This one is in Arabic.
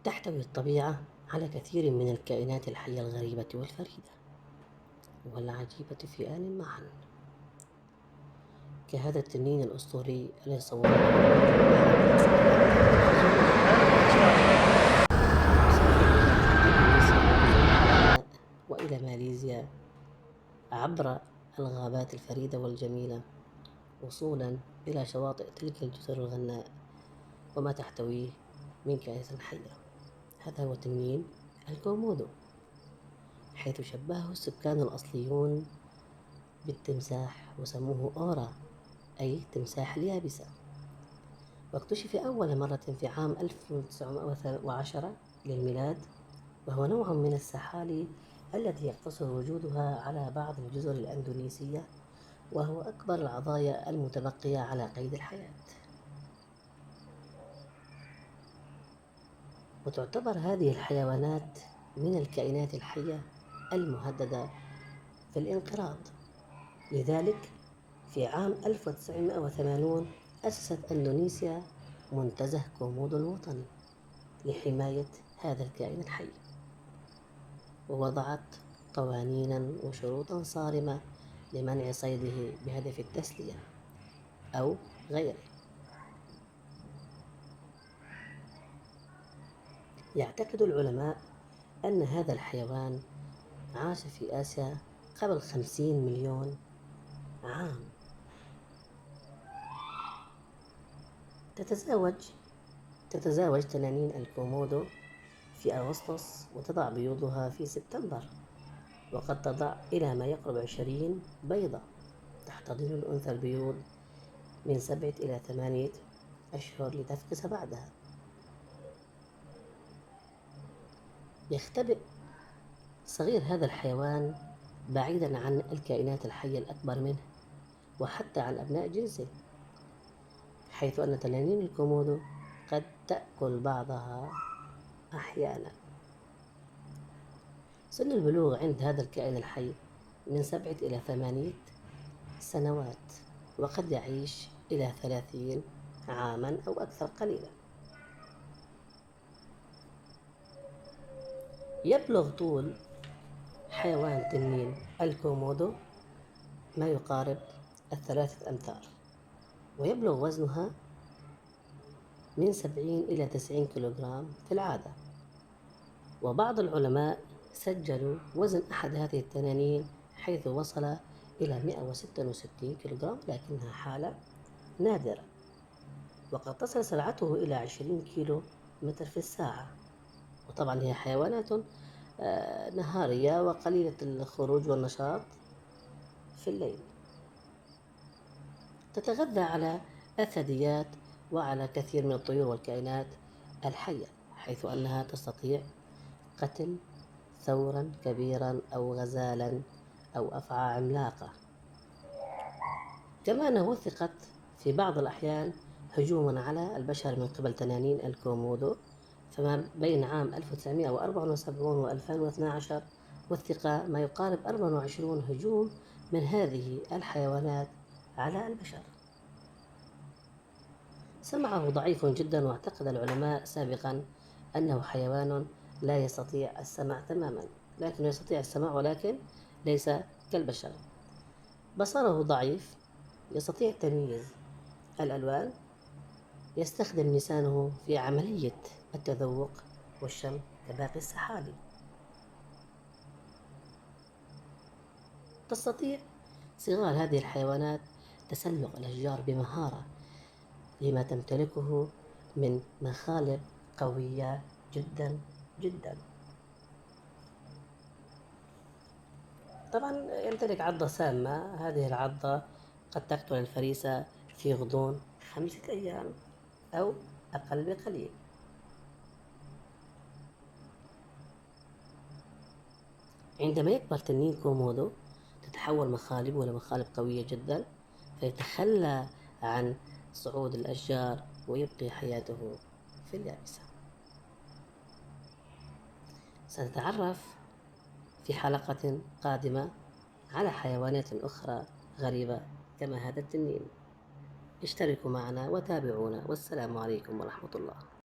تحتوي الطبيعة على كثير من الكائنات الحية الغريبة والفريدة والعجيبة في آن معا، كهذا التنين الأسطوري الذي صوره وإلى ماليزيا عبر الغابات الفريدة والجميلة وصولا إلى شواطئ تلك الجزر الغناء وما تحتويه من كائنات حية. هذا هو تنين الكومودو، حيث شبهه السكان الأصليون بالتمساح وسموه أورا أي تمساح اليابسة. واكتشف أول مرة في عام 1910 للميلاد، وهو نوع من السحالي التي يقتصر وجودها على بعض الجزر الأندونيسية، وهو أكبر العضايا المتبقية على قيد الحياة. وتعتبر هذه الحيوانات من الكائنات الحية المهددة في الانقراض. لذلك في عام 1980 أسست إندونيسيا منتزه كومودو الوطني لحماية هذا الكائن الحي، ووضعت قوانينا وشروطا صارمة لمنع صيده بهدف التسلية أو غيره. يعتقد العلماء أن هذا الحيوان عاش في آسيا قبل 50 مليون عام. تتزاوج تنانين الكومودو في أغسطس وتضع بيوضها في سبتمبر، وقد تضع إلى ما يقرب 20 بيضة. تحتضن الأنثى البيوض من 7 إلى 8 أشهر لتفقس بعدها. يختبئ صغير هذا الحيوان بعيدا عن الكائنات الحية الأكبر منه وحتى عن أبناء جنسه، حيث أن تنانين الكومودو قد تأكل بعضها أحيانا. سن البلوغ عند هذا الكائن الحي من 7 إلى 8 سنوات، وقد يعيش إلى 30 عاما أو أكثر قليلا. يبلغ طول حيوان تنين الكومودو ما يقارب 3 أمتار، ويبلغ وزنها من 70 إلى 90 كيلوغرام في العادة. وبعض العلماء سجلوا وزن أحد هذه التنانين حيث وصل إلى 166 كيلوغرام، لكنها حالة نادرة. وقد تصل سرعته إلى 20 كيلو متر في الساعة. وطبعا هي حيوانات نهارية وقليلة الخروج والنشاط في الليل. تتغذى على الثدييات وعلى كثير من الطيور والكائنات الحية، حيث أنها تستطيع قتل ثورا كبيرا أو غزالا أو أفعى عملاقة. كما أنه وثقت في بعض الأحيان هجوما على البشر من قبل تنانين الكومودو، فما بين عام 1974 و 2012 وثق ما يقارب 24 هجوم من هذه الحيوانات على البشر. سمعه ضعيف جدا، واعتقد العلماء سابقا أنه حيوان لا يستطيع السمع تماما، لكنه يستطيع السمع ولكن ليس كالبشر. بصره ضعيف، يستطيع تمييز الألوان، يستخدم لسانه في عملية التذوق والشم كباقي السحالي. تستطيع صغار هذه الحيوانات تسلق الأشجار بمهارة لما تمتلكه من مخالب قوية جدا جدا. طبعا يمتلك عضة سامة، هذه العضة قد تقتل الفريسة في غضون 5 أيام أو أقل بقليل. عندما يكبر تنين كومودو تتحول مخالبه إلى مخالب قوية جدا، فيتخلى عن صعود الأشجار ويبقي حياته في اليابسة. سنتعرف في حلقة قادمة على حيوانات أخرى غريبة كما هذا التنين. اشتركوا معنا وتابعونا، والسلام عليكم ورحمة الله.